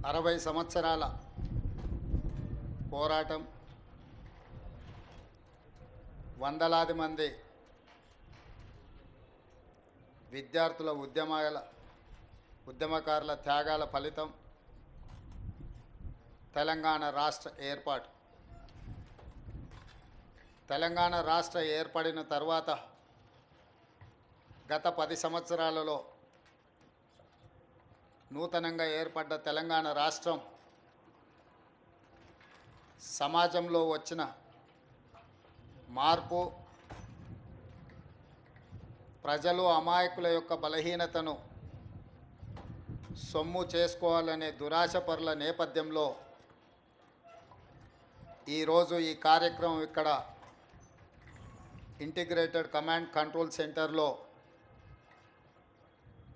60 సంవత్సరాల పోరాటం, వందలాది మంది విద్యార్థుల ఉద్యమకారుల త్యాగాల ఫలితం తెలంగాణ రాష్ట్ర ఏర్పాటు. తెలంగాణ రాష్ట్ర ఏర్పడిన తర్వాత గత 10 సంవత్సరాలలో నూతనంగా ఏర్పడ్డ తెలంగాణ రాష్ట్రం సమాజంలో వచ్చిన మార్పు, ప్రజలు అమాయకుల యొక్క బలహీనతను సొమ్ము చేసుకోవాలనే దురాశపరుల నేపథ్యంలో ఈరోజు ఈ కార్యక్రమం ఇక్కడ ఇంటిగ్రేటెడ్ కమాండ్ కంట్రోల్ సెంటర్లో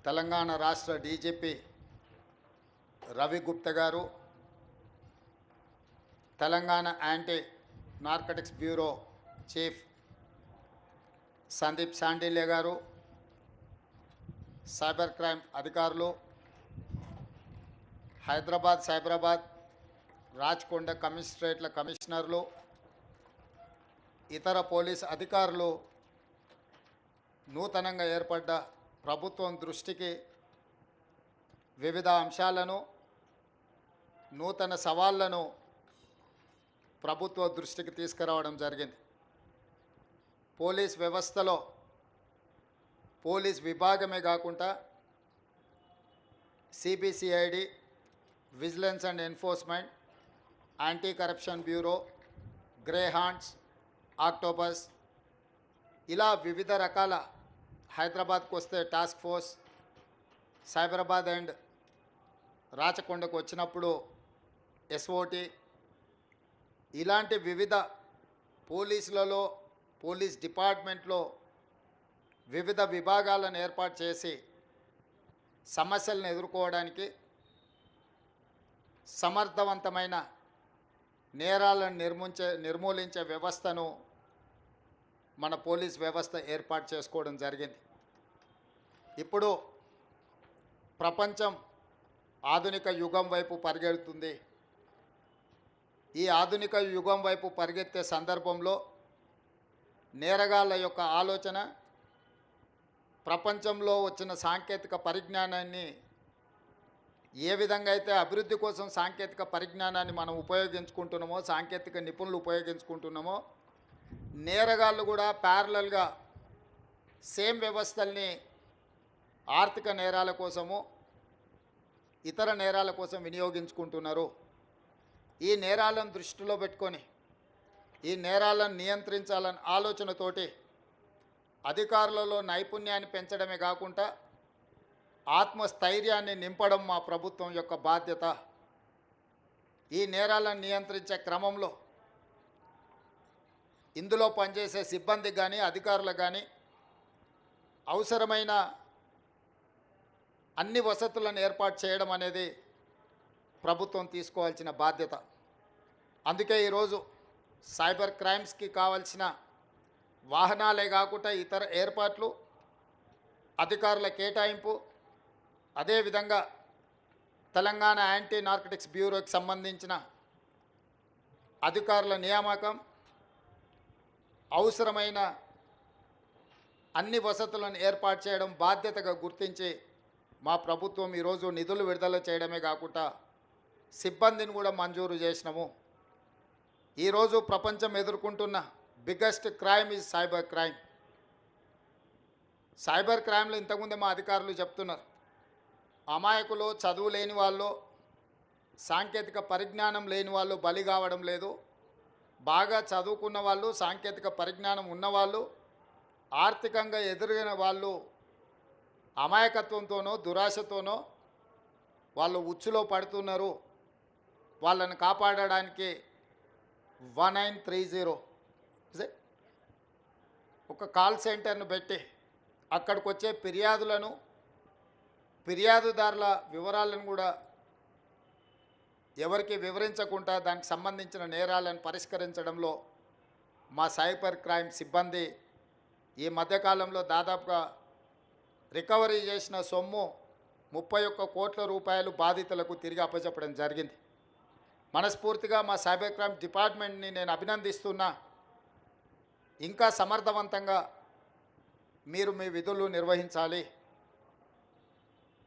తెలంగాణ రాష్ట్ర డీజీపీ రవి గుప్తా గారు, Telangana anti narcotics bureau chief Sandeep Shandilya గారు, సైబర్ క్రైమ్ అధికారులు, హైదరాబాద్, సైబరాబాద్, రాచకొండ కమిషనరేట్ల కమిషనర్లు, ఇతర పోలీస్ అధికారులు నూతనంగా ఏర్పడ్డ ప్రభుత్వం దృష్టికి వివిధ అంశాలను, నూతన సవాళ్లను ప్రభుత్వ దృష్టికి తీసుకురావడం జరిగింది. పోలీస్ వ్యవస్థలో పోలీస్ విభాగమే కాకుండా CBCID, vigilance and enforcement, anti corruption bureau, grey hands, octopus, ఇలా వివిధ రకాల, హైదరాబాద్కు వస్తే టాస్క్ ఫోర్స్, సైబరాబాద్ అండ్ రాచకొండకు వచ్చినప్పుడు ఎస్ఓటి, ఇలాంటి వివిధ పోలీసులలో, పోలీస్ డిపార్ట్మెంట్లో వివిధ విభాగాలను ఏర్పాటు చేసి సమస్యలను ఎదుర్కోవడానికి, సమర్థవంతమైన నేరాలను నిర్మూలించే వ్యవస్థను మన పోలీస్ వ్యవస్థ ఏర్పాటు చేసుకోవడం జరిగింది. ఇప్పుడు ప్రపంచం ఆధునిక యుగం వైపు పరిగెడుతుంది. ఈ ఆధునిక యుగం వైపు పరిగెత్తే సందర్భంలో నేరగాళ్ళ యొక్క ఆలోచన, ప్రపంచంలో వచ్చిన సాంకేతిక పరిజ్ఞానాన్ని ఏ విధంగా అయితే అభివృద్ధి కోసం సాంకేతిక పరిజ్ఞానాన్ని మనం ఉపయోగించుకుంటున్నామో, సాంకేతిక నిపుణులు ఉపయోగించుకుంటున్నామో, నేరగాళ్ళు కూడా ప్యారలల్గా సేమ్ వ్యవస్థల్ని ఆర్థిక నేరాల కోసము, ఇతర నేరాల కోసం వినియోగించుకుంటున్నారు. ఈ నేరాలను దృష్టిలో పెట్టుకొని ఈ నేరాలను నియంత్రించాలని ఆలోచనతోటి అధికారులలో నైపుణ్యాన్ని పెంచడమే కాకుండా ఆత్మస్థైర్యాన్ని నింపడం మా ప్రభుత్వం యొక్క బాధ్యత. ఈ నేరాలను నియంత్రించే క్రమంలో ఇందులో పనిచేసే సిబ్బందికి కానీ, అధికారులకు కానీ అవసరమైన అన్ని వసతులను ఏర్పాటు చేయడం అనేది ప్రభుత్వం తీసుకోవాల్సిన బాధ్యత. అందుకే ఈరోజు సైబర్ క్రైమ్స్కి కావాల్సిన వాహనాలే కాకుండా ఇతర ఏర్పాట్లు, అధికారుల కేటాయింపు, అదేవిధంగా తెలంగాణ యాంటీ నార్కటిక్స్ బ్యూరోకి సంబంధించిన అధికారుల నియామకం, అవసరమైన అన్ని వసతులను ఏర్పాటు చేయడం బాధ్యతగా గుర్తించి మా ప్రభుత్వం ఈరోజు నిధులు విడుదల చేయడమే కాకుండా సిబ్బందిని కూడా మంజూరు చేసినాము. ఈరోజు ప్రపంచం ఎదుర్కొంటున్న biggest crime is cyber crime. Cyber క్రైమ్లో ఇంతకుముందే మా అధికారులు చెప్తున్నారు, అమాయకులు, చదువు లేని వాళ్ళు, సాంకేతిక పరిజ్ఞానం లేని వాళ్ళు బలి కావడం లేదు. బాగా చదువుకున్న వాళ్ళు, సాంకేతిక పరిజ్ఞానం ఉన్నవాళ్ళు, ఆర్థికంగా ఎదురైన వాళ్ళు అమాయకత్వంతోనో దురాశతోనో వాళ్ళు ఉచ్చులో పడుతున్నారు. వాళ్ళని కాపాడడానికి 1930 ఒక కాల్ సెంటర్ను పెట్టి అక్కడికి వచ్చే ఫిర్యాదుదారుల వివరాలను కూడా ఎవరికి వివరించకుండా దానికి సంబంధించిన నేరాలను పరిష్కరించడంలో మా సైబర్ క్రైమ్ సిబ్బంది ఈ మధ్యకాలంలో దాదాపుగా రికవరీ చేసిన సొమ్ము 31 కోట్ల రూపాయలు బాధితులకు తిరిగి అప్పచెప్పడం జరిగింది. మనస్ఫూర్తిగా మా సైబర్ క్రైమ్ డిపార్ట్మెంట్ని నేను అభినందిస్తున్నా. ఇంకా సమర్థవంతంగా మీరు మీ విధులు నిర్వహించాలి.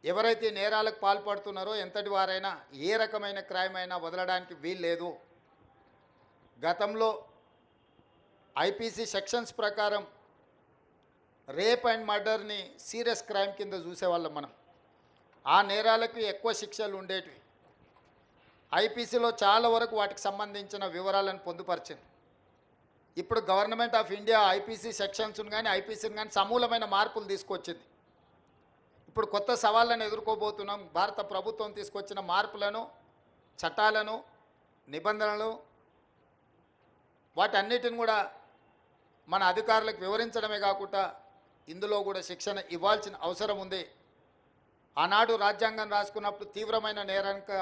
ఎవరైతే నేరాలకు పాల్పడుతున్నారో ఎంతటి వారైనా ఏ రకమైన క్రైమ్ అయినా వదలడానికి వీల్లేదు. గతంలో ఐపీసీ సెక్షన్స్ ప్రకారం రేప్ అండ్ మర్డర్ని సీరియస్ క్రైమ్ కింద చూసేవాళ్ళం మనం. ఆ నేరాలకు ఎక్కువ శిక్షలు ఉండేటివి. ఐపీసీలో చాలా వరకు వాటికి సంబంధించిన వివరాలను పొందుపరిచింది. ఇప్పుడు గవర్నమెంట్ ఆఫ్ ఇండియా ఐపీసీ సెక్షన్స్ను కానీ ఐపీసీని కానీ సమూలమైన మార్పులు తీసుకొచ్చింది. ఇప్పుడు కొత్త సవాళ్ళను ఎదుర్కోబోతున్నాం. భారత ప్రభుత్వం తీసుకొచ్చిన మార్పులను, చట్టాలను, నిబంధనలు వాటన్నిటిని కూడా మన అధికారులకు వివరించడమే కాకుండా ఇందులో కూడా శిక్షణ ఇవ్వాల్సిన అవసరం ఉంది. ఆనాడు రాజ్యాంగం రాసుకున్నప్పుడు తీవ్రమైన నేరానిక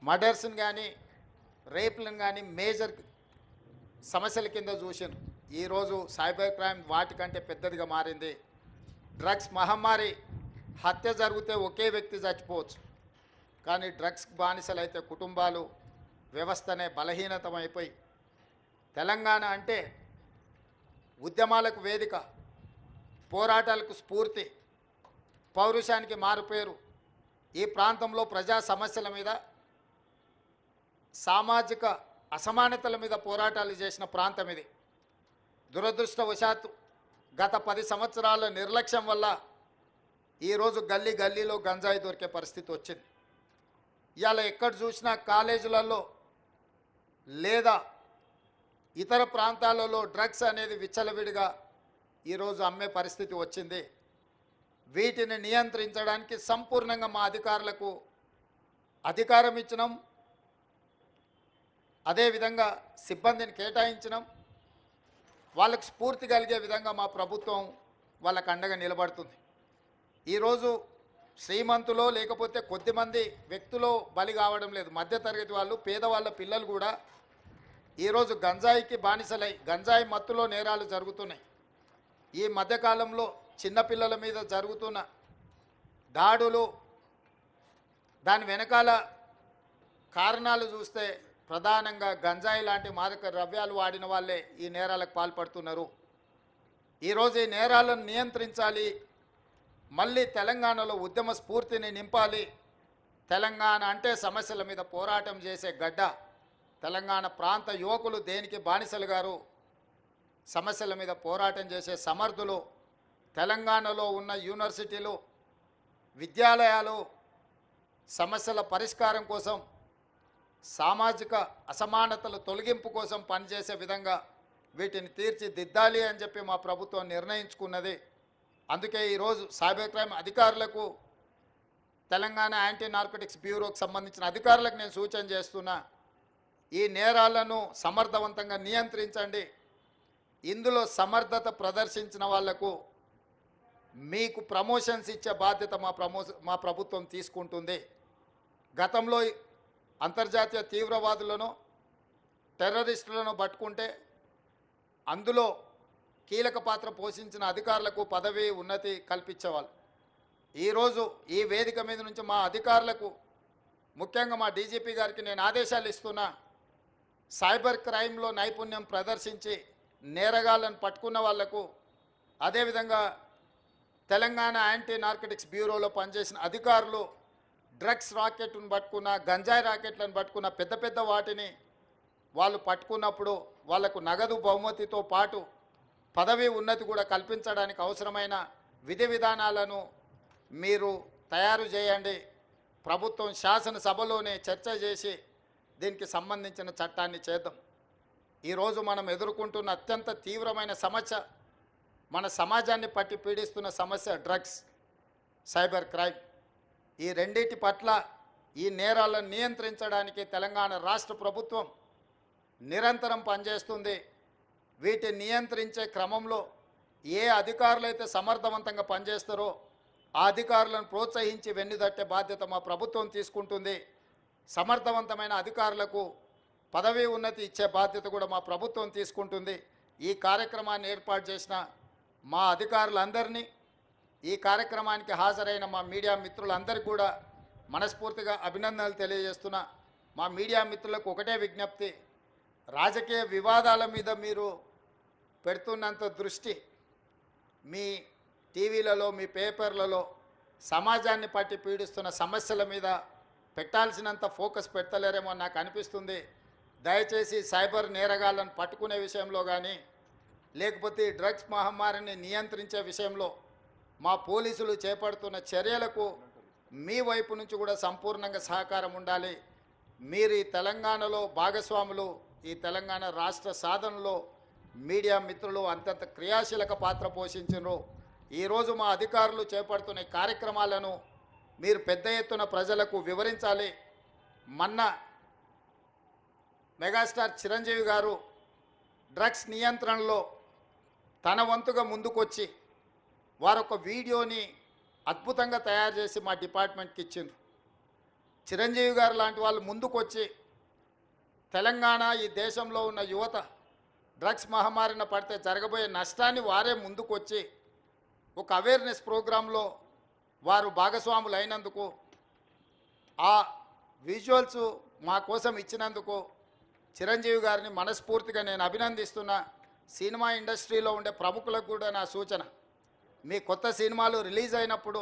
మర్డర్స్ని కానీ రేపులను కానీ మేజర్ సమస్యల కింద చూసాను. ఈరోజు సైబర్ క్రైమ్ వాటికంటే పెద్దదిగా మారింది. డ్రగ్స్ మహమ్మారి, హత్య జరిగితే ఒకే వ్యక్తి చచ్చిపోవచ్చు, కానీ డ్రగ్స్ బానిసలైతే కుటుంబాలు, వ్యవస్థనే బలహీనతమైపోయి తెలంగాణ అంటే ఉద్యమాలకు వేదిక, పోరాటాలకు స్ఫూర్తి, పౌరుషానికి మారుపేరు. ఈ ప్రాంతంలో ప్రజా సమస్యల మీద, సామాజిక అసమానతల మీద పోరాటాలు చేసిన ప్రాంతం ఇది. దురదృష్టవశాత్తు గత 10 సంవత్సరాల నిర్లక్ష్యం వల్ల ఈరోజు గల్లీ గల్లీలో గంజాయి దొరికే పరిస్థితి వచ్చింది. ఇవాళ ఎక్కడ చూసినా కాలేజీలలో లేదా ఇతర ప్రాంతాలలో డ్రగ్స్ అనేది విచ్చలవిడిగా ఈరోజు అమ్మే పరిస్థితి వచ్చింది. వీటిని నియంత్రించడానికి సంపూర్ణంగా మా అధికారులకు అధికారం ఇచ్చినాం. అదేవిధంగా సిబ్బందిని కేటాయించినాం. వాళ్ళకు స్ఫూర్తి కలిగే విధంగా మా ప్రభుత్వం వాళ్ళకు అండగా నిలబడుతుంది. ఈరోజు శ్రీమంతులో లేకపోతే కొద్దిమంది వ్యక్తులు బలి కావడం లేదు. మధ్యతరగతి వాళ్ళు, పేదవాళ్ళ పిల్లలు కూడా ఈరోజు గంజాయికి బానిసలై గంజాయి మత్తులో నేరాలు జరుగుతున్నాయి. ఈ మధ్యకాలంలో చిన్నపిల్లల మీద జరుగుతున్న దాడులు, దాని వెనకాల కారణాలు చూస్తే ప్రధానంగా గంజాయి లాంటి మాదక ద్రవ్యాలు వాడిన వాళ్ళే ఈ నేరాలకు పాల్పడుతున్నారు. ఈరోజు ఈ నేరాలను నియంత్రించాలి. మళ్ళీ తెలంగాణలో ఉద్యమ స్ఫూర్తిని నింపాలి. తెలంగాణ అంటే సమస్యల మీద పోరాటం చేసే గడ్డ. తెలంగాణ ప్రాంత యువకులు దేనికి బానిసలు గారు? సమస్యల మీద పోరాటం చేసే సమర్థులు. తెలంగాణలో ఉన్న యూనివర్సిటీలు, విద్యాలయాలు సమస్యల పరిష్కారం కోసం, సామాజిక అసమానతల తొలగింపు కోసం పనిచేసే విధంగా వీటిని తీర్చిదిద్దాలి అని చెప్పి మా ప్రభుత్వం నిర్ణయించుకున్నది. అందుకే ఈరోజు సైబర్ క్రైమ్ అధికారులకు, తెలంగాణ యాంటీ నార్కోటిక్స్ బ్యూరోకి సంబంధించిన అధికారులకు నేను సూచన చేస్తున్నా. ఈ నేరాలను సమర్థవంతంగా నియంత్రించండి. ఇందులో సమర్థత ప్రదర్శించిన వాళ్లకు మీకు ప్రమోషన్స్ ఇచ్చే బాధ్యత మా ప్రభుత్వం తీసుకుంటుంది. గతంలో అంతర్జాతీయ తీవ్రవాదులను, టెర్రరిస్టులను పట్టుకుంటే అందులో కీలక పాత్ర పోషించిన అధికారులకు పదవి ఉన్నతి కల్పించేవాళ్ళు. ఈరోజు ఈ వేదిక మీద నుంచి మా అధికారులకు, ముఖ్యంగా మా డీజీపీ గారికి నేను ఆదేశాలు ఇస్తున్నా. సైబర్ క్రైమ్లో నైపుణ్యం ప్రదర్శించి నేరగాళ్లను పట్టుకున్న వాళ్లకు, అదేవిధంగా తెలంగాణ యాంటీ నార్కోటిక్స్ బ్యూరోలో పనిచేసిన అధికారులు డ్రగ్స్ రాకెట్ను పట్టుకున్న, గంజాయి రాకెట్లను పట్టుకున్న, పెద్ద పెద్ద వాటిని వాళ్ళు పట్టుకున్నప్పుడు వాళ్లకు నగదు బహుమతితో పాటు పదవి ఉన్నతి కూడా కల్పించడానికి అవసరమైన విధి విధానాలను మీరు తయారు చేయండి. ప్రభుత్వం శాసనసభలోనే చర్చ చేసి దీనికి సంబంధించిన చట్టాన్ని చేద్దాం. ఈరోజు మనం ఎదుర్కొంటున్న అత్యంత తీవ్రమైన సమస్య, మన సమాజాన్ని పట్టి పీడిస్తున్న సమస్య డ్రగ్స్, సైబర్ క్రైమ్. ఈ రెండింటి పట్ల ఈ నేరాలను నియంత్రించడానికి తెలంగాణ రాష్ట్ర ప్రభుత్వం నిరంతరం పనిచేస్తుంది. వీటిని నియంత్రించే క్రమంలో ఏ అధికారులైతే సమర్థవంతంగా పనిచేస్తారో ఆ అధికారులను ప్రోత్సహించి వెన్నుదట్టే బాధ్యత మా ప్రభుత్వం తీసుకుంటుంది. సమర్థవంతమైన అధికారులకు పదవి ఉన్నతి ఇచ్చే బాధ్యత కూడా మా ప్రభుత్వం తీసుకుంటుంది. ఈ కార్యక్రమాన్ని ఏర్పాటు చేసిన మా అధికారులందరినీ, ఈ కార్యక్రమానికి హాజరైన మా మీడియా మిత్రులందరికీ కూడా మనస్ఫూర్తిగా అభినందనలు తెలియజేస్తున్నా. మా మీడియా మిత్రులకు ఒకటే విజ్ఞప్తి, రాజకీయ వివాదాల మీద మీరు పెడుతున్నంత దృష్టి మీ టీవీలలో మీ పేపర్లలో సమాజాన్ని పట్టి పీడిస్తున్న సమస్యల మీద పెట్టాల్సినంత ఫోకస్ పెట్టలేరేమో నాకు అనిపిస్తుంది. దయచేసి సైబర్ నేరగాళ్లను పట్టుకునే విషయంలో కానీ లేకపోతే డ్రగ్స్ మహమ్మారిని నియంత్రించే విషయంలో మా పోలీసులు చేపడుతున్న చర్యలకు మీ వైపు నుంచి కూడా సంపూర్ణంగా సహకారం ఉండాలి. మీరు ఈ తెలంగాణలో భాగస్వాములు, ఈ తెలంగాణ రాష్ట్ర సాధనలో మీడియా మిత్రులు అంతంత క్రియాశీలక పాత్ర పోషించారు. ఈరోజు మా అధికారులు చేపడుతున్న కార్యక్రమాలను మీరు పెద్ద ఎత్తున ప్రజలకు వివరించాలి. మొన్న మెగాస్టార్ చిరంజీవి గారు డ్రగ్స్ నియంత్రణలో తన వంతుగా ముందుకొచ్చి వారొక వీడియోని అద్భుతంగా తయారు చేసి మా డిపార్ట్మెంట్కి ఇచ్చిండ్రు. చిరంజీవి గారు లాంటి వాళ్ళు ముందుకొచ్చి తెలంగాణ ఈ దేశంలో ఉన్న యువత డ్రగ్స్ మహమ్మారిన పడితే జరగబోయే నష్టాన్ని వారే ముందుకొచ్చి ఒక అవేర్నెస్ ప్రోగ్రాంలో వారు భాగస్వాములు అయినందుకు, ఆ విజువల్స్ మా కోసం ఇచ్చినందుకు చిరంజీవి గారిని మనస్ఫూర్తిగా నేను అభినందిస్తున్నా. సినిమా ఇండస్ట్రీలో ఉండే ప్రముఖులకు కూడా నా సూచన, మీ కొత్త సినిమాలు రిలీజ్ అయినప్పుడు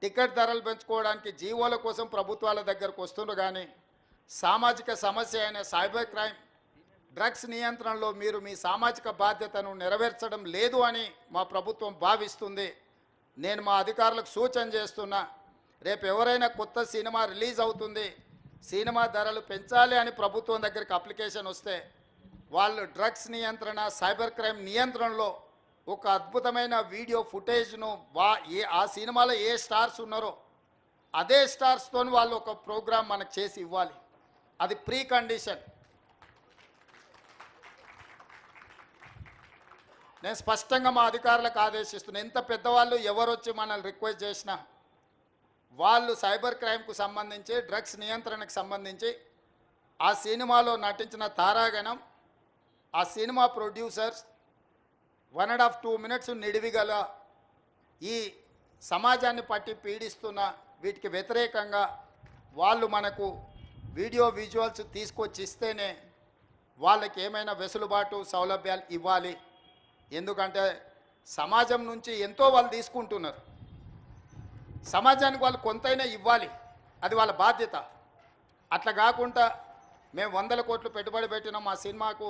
టికెట్ ధరలు పెంచుకోవడానికి జీవోల కోసం ప్రభుత్వాల దగ్గరకు వస్తున్నారు, కానీ సామాజిక సమస్య అయిన సైబర్ క్రైమ్ డ్రగ్స్ నియంత్రణలో మీరు మీ సామాజిక బాధ్యతను నెరవేర్చడం లేదు అని మా ప్రభుత్వం భావిస్తుంది. నేను మా అధికారులకు సూచన చేస్తున్నా, రేపు ఎవరైనా కొత్త సినిమా రిలీజ్ అవుతుంది, సినిమా ధరలు పెంచాలి అని ప్రభుత్వం దగ్గరికి అప్లికేషన్ వస్తే వాళ్ళు డ్రగ్స్ నియంత్రణ సైబర్ క్రైమ్ నియంత్రణలో ఒక అద్భుతమైన వీడియో ఫుటేజ్ను ఆ సినిమాలో ఏ స్టార్స్ ఉన్నారో అదే స్టార్స్తో వాళ్ళు ఒక ప్రోగ్రాం మనకు చేసి ఇవ్వాలి. అది ప్రీ కండిషన్. నేను స్పష్టంగా మా అధికారులకు ఆదేశిస్తున్నాను, ఎంత పెద్దవాళ్ళు ఎవరు వచ్చి మనల్ని రిక్వెస్ట్ చేసినా వాళ్ళు సైబర్ క్రైమ్కు సంబంధించి డ్రగ్స్ నియంత్రణకు సంబంధించి ఆ సినిమాలో నటించిన తారాగణం, ఆ సినిమా ప్రొడ్యూసర్స్ 1.5-2 minutes నిడివిగల ఈ సమాజాన్ని పట్టి పీడిస్తున్న వీటికి వ్యతిరేకంగా వాళ్ళు మనకు వీడియో విజువల్స్ తీసుకొచ్చి ఇస్తేనే వాళ్ళకి ఏమైనా వెసులుబాటు సౌలభ్యాలు ఇవ్వాలి. ఎందుకంటే సమాజం నుంచి ఎంతో వాళ్ళు తీసుకుంటున్నారు, సమాజానికి వాళ్ళు కొంతైనా ఇవ్వాలి, అది వాళ్ళ బాధ్యత. అట్లా కాకుండా మేము 100 కోట్లు పెట్టుబడి పెట్టిన మా సినిమాకు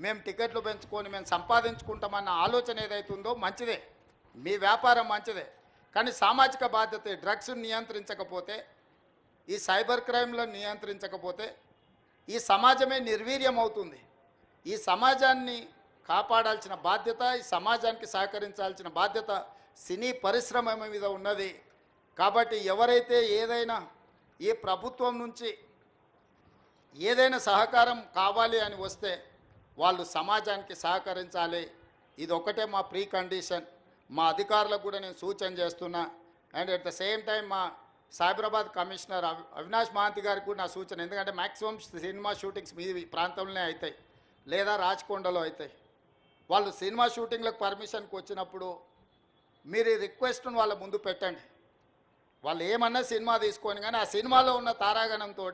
మేము టికెట్లు పెంచుకొని మేము సంపాదించుకుంటామన్న ఆలోచన ఏదైతుందో మంచిదే, మీ వ్యాపారం మంచిదే, కానీ సామాజిక బాధ్యత డ్రగ్స్ నియంత్రించకపోతే, ఈ సైబర్ క్రైమ్లను నియంత్రించకపోతే ఈ సమాజమే నిర్వీర్యం అవుతుంది. ఈ సమాజాన్ని కాపాడాల్సిన బాధ్యత, ఈ సమాజానికి సహకరించాల్సిన బాధ్యత సినీ పరిశ్రమ మీద ఉన్నది. కాబట్టి ఎవరైతే ఏదైనా ఈ ప్రభుత్వం నుంచి ఏదైనా సహకారం కావాలి అని వస్తే వాళ్ళు సమాజానికి సహకరించాలి. ఇది ఒకటే మా ప్రీ కండిషన్. మా అధికారులకు కూడా నేను సూచన చేస్తున్నా. And at the same time మా సైబరాబాద్ కమిషనర్ అవినాష్ మహాంతి గారికి కూడా నా సూచన, ఎందుకంటే మ్యాక్సిమం సినిమా షూటింగ్స్ మీ ప్రాంతంలోనే అవుతాయి లేదా రాచకొండలో అవుతాయి. వాళ్ళు సినిమా షూటింగ్లకు పర్మిషన్కి వచ్చినప్పుడు మీరు ఈ రిక్వెస్ట్ను వాళ్ళ ముందు పెట్టండి. వాళ్ళు ఏమన్నా సినిమా తీసుకొని, కానీ ఆ సినిమాలో ఉన్న తారాగణంతో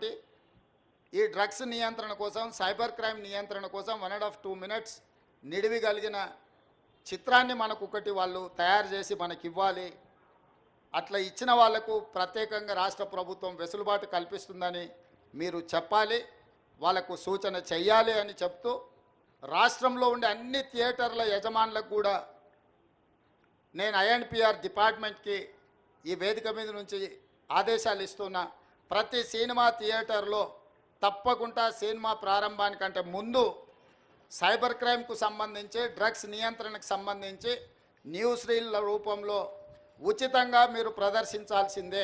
ఈ డ్రగ్స్ నియంత్రణ కోసం, సైబర్ క్రైమ్ నియంత్రణ కోసం 1.5-2 minutes నిడివి కలిగిన చిత్రాన్ని మనకు ఒకటి వాళ్ళు తయారు చేసి మనకి ఇవ్వాలి. అట్లా ఇచ్చిన వాళ్లకు ప్రత్యేకంగా రాష్ట్ర ప్రభుత్వం వెసులుబాటు కల్పిస్తుందని మీరు చెప్పాలి, వాళ్ళకు సూచన చెయ్యాలి అని చెప్తూ, రాష్ట్రంలో ఉండే అన్ని థియేటర్ల యజమానులకు కూడా నేను ఐఎన్పిఆర్ డిపార్ట్మెంట్కి ఈ వేదిక మీద నుంచి ఆదేశాలు ఇస్తున్నా. ప్రతి సినిమా థియేటర్లో తప్పకుండా సినిమా ప్రారంభానికంటే ముందు సైబర్ క్రైమ్కు సంబంధించి, డ్రగ్స్ నియంత్రణకు సంబంధించి న్యూస్ రీల్ల రూపంలో ఉచితంగా మీరు ప్రదర్శించాల్సిందే.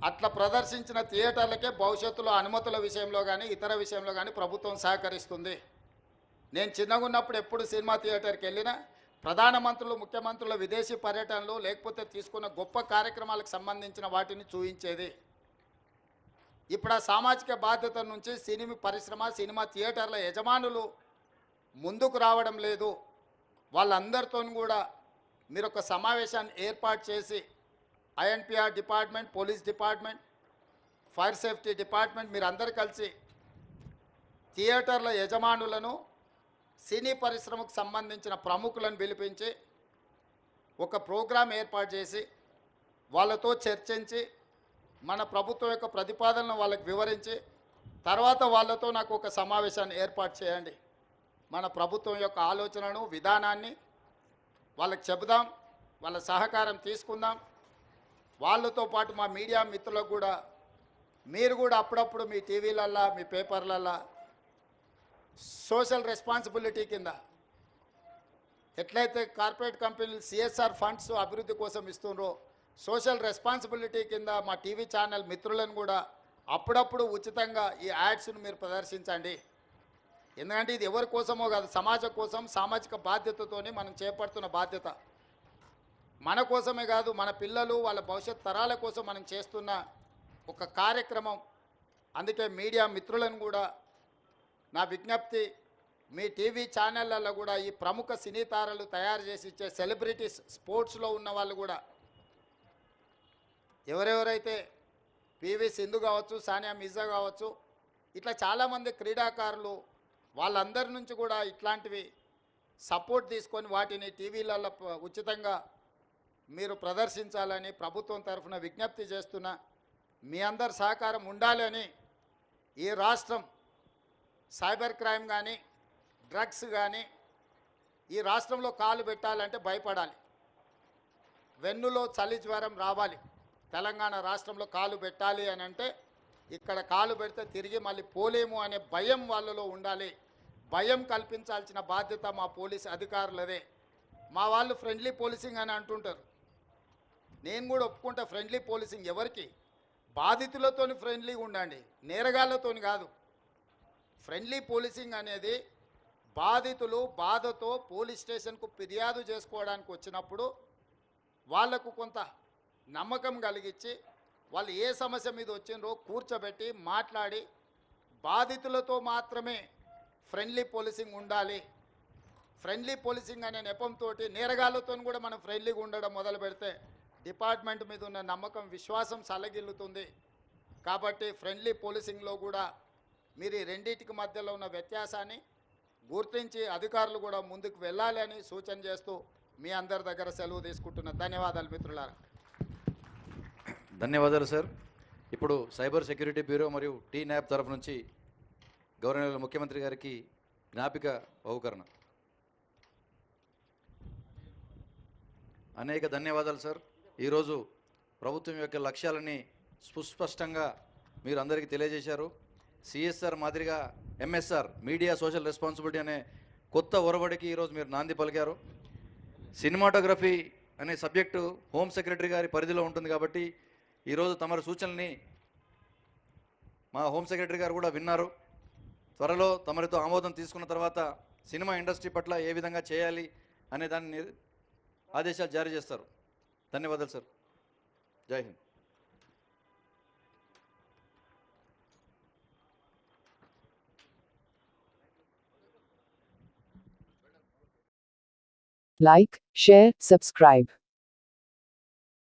అట్లా ప్రదర్శించిన థియేటర్లకే భవిష్యత్తులో అనుమతుల విషయంలో కానీ ఇతర విషయంలో కానీ ప్రభుత్వం సహకరిస్తుంది. నేను చిన్నగా ఉన్నప్పుడు ఎప్పుడు సినిమా థియేటర్కి వెళ్ళినా ప్రధానమంత్రులు, ముఖ్యమంత్రుల విదేశీ పర్యటనలు లేకపోతే తీసుకున్న గొప్ప కార్యక్రమాలకు సంబంధించిన వాటిని చూపించేది. ఇప్పుడు ఆ సామాజిక బాధ్యత నుంచి సినిమా పరిశ్రమ, సినిమా థియేటర్ల యజమానులు ముందుకు రావడం లేదు. వాళ్ళందరితో కూడా మీరు ఒక సమావేశాన్ని ఏర్పాటు చేసి INPR department, police department, fire safety department మీరు అందరు కలిసి థియేటర్ల యజమానులను, సినీ పరిశ్రమకు సంబంధించిన ప్రముఖులను పిలిపించి ఒక ప్రోగ్రాం ఏర్పాటు చేసి వాళ్ళతో చర్చించి మన ప్రభుత్వం యొక్క ప్రతిపాదనను వాళ్ళకి వివరించి తర్వాత వాళ్ళతో నాకు ఒక సమావేశాన్ని ఏర్పాటు చేయండి. మన ప్రభుత్వం యొక్క ఆలోచనను, విధానాన్ని వాళ్ళకి చెబుదాం, వాళ్ళ సహకారం తీసుకుందాం. వాళ్ళతో పాటు మా మీడియా మిత్రులకు కూడా మీరు కూడా అప్పుడప్పుడు మీ టీవీలల్లో, మీ పేపర్లల్లో సోషల్ రెస్పాన్సిబిలిటీ కింద ఎట్లయితే కార్పొరేట్ కంపెనీలు సిఎస్ఆర్ ఫండ్స్ అభివృద్ధి కోసం ఇస్తుండ్రో, సోషల్ రెస్పాన్సిబిలిటీ కింద మా టీవీ ఛానల్ మిత్రులను కూడా అప్పుడప్పుడు ఉచితంగా ఈ యాడ్స్ను మీరు ప్రదర్శించండి. ఎందుకంటే ఇది ఎవరి కోసమో కాదు, సమాజం కోసం, సామాజిక బాధ్యతతోనే మనం చేపడుతున్న బాధ్యత. మన కోసమే కాదు, మన పిల్లలు, వాళ్ళ భవిష్యత్ తరాల కోసం మనం చేస్తున్న ఒక కార్యక్రమం. అందుకే మీడియా మిత్రులను కూడా నా విజ్ఞప్తి, మీ టీవీ ఛానళ్ళల్లో కూడా ఈ ప్రముఖ సినీ తారలు తయారు చేసి ఇచ్చే సెలబ్రిటీస్, స్పోర్ట్స్లో ఉన్న వాళ్ళు కూడా ఎవరెవరైతే పివి సింధు కావచ్చు, సానియా మిర్జా కావచ్చు, ఇట్లా చాలామంది క్రీడాకారులు, వాళ్ళందరి నుంచి కూడా ఇట్లాంటివి సపోర్ట్ తీసుకొని వాటిని టీవీలలో ఉచితంగా మీరు ప్రదర్శించాలని ప్రభుత్వం తరఫున విజ్ఞప్తి చేస్తున్నా. మీ అందరి సహకారం ఉండాలని. ఈ రాష్ట్రం సైబర్ క్రైమ్ కానీ, డ్రగ్స్ కానీ ఈ రాష్ట్రంలో కాలు పెట్టాలంటే భయపడాలి. వెన్నులో చలి జ్వరం రావాలి. తెలంగాణ రాష్ట్రంలో కాలు పెట్టాలి అని అంటే ఇక్కడ కాలు పెడితే తిరిగి మళ్ళీ పోలేము అనే భయం వాళ్ళలో ఉండాలి. భయం కల్పించాల్సిన బాధ్యత మా పోలీస్ అధికారులదే. మా వాళ్ళు ఫ్రెండ్లీ పోలీసింగ్ అని అంటుంటారు. నేను కూడా ఒప్పుకుంటా, ఫ్రెండ్లీ పోలీసింగ్ ఎవరికి? బాధితులతోని ఫ్రెండ్లీగా ఉండండి, నేరగాళ్ళతోని కాదు. ఫ్రెండ్లీ పోలీసింగ్ అనేది బాధితులు బాధతో పోలీస్ స్టేషన్కు ఫిర్యాదు చేసుకోవడానికి వచ్చినప్పుడు వాళ్లకు కొంత నమ్మకం కలిగించి వాళ్ళు ఏ సమస్య మీద వచ్చిందో కూర్చోబెట్టి మాట్లాడి, బాధితులతో మాత్రమే ఫ్రెండ్లీ పోలీసింగ్ ఉండాలి. ఫ్రెండ్లీ పోలీసింగ్ అనే నెపంతో నేరగాళ్ళతో కూడా మనం ఫ్రెండ్లీగా ఉండడం మొదలు పెడితే డిపార్ట్మెంట్ మీద ఉన్న నమ్మకం, విశ్వాసం సలగిల్లుతుంది. కాబట్టి ఫ్రెండ్లీ పోలీసింగ్లో కూడా మీరు ఈ రెండింటికి మధ్యలో ఉన్న వ్యత్యాసాన్ని గుర్తించి అధికారులు కూడా ముందుకు వెళ్ళాలి అని సూచన చేస్తూ మీ అందరి దగ్గర సెలవు తీసుకుంటున్నా. ధన్యవాదాలు మిత్రులారా. ధన్యవాదాలు సార్. ఇప్పుడు సైబర్ సెక్యూరిటీ బ్యూరో మరియు టీ న్యాప్ తరఫు నుంచి గౌరవనీయులు ముఖ్యమంత్రి గారికి జ్ఞాపిక బహుకరణ. అనేక ధన్యవాదాలు సార్. ఈరోజు ప్రభుత్వం యొక్క లక్ష్యాలని సుస్పష్టంగా మీరు అందరికీ తెలియజేశారు. సిఎస్ఆర్ మాదిరిగా ఎంఎస్ఆర్, మీడియా సోషల్ రెస్పాన్సిబిలిటీ అనే కొత్త ఒరవడికి ఈరోజు మీరు నాంది పలికారు. సినిమాటోగ్రఫీ అనే సబ్జెక్టు హోమ్ సెక్రటరీ గారి పరిధిలో ఉంటుంది కాబట్టి ఈరోజు తమరి సూచనల్ని మా హోమ్ సెక్రటరీ గారు కూడా విన్నారు. త్వరలో తమరితో ఆమోదం తీసుకున్న తర్వాత సినిమా ఇండస్ట్రీ పట్ల ఏ విధంగా చేయాలి అనే దాన్ని ఆదేశాలు జారీ చేస్తారు. ధన్యవాదాలు సార్. జై హింద్. Like, share, subscribe.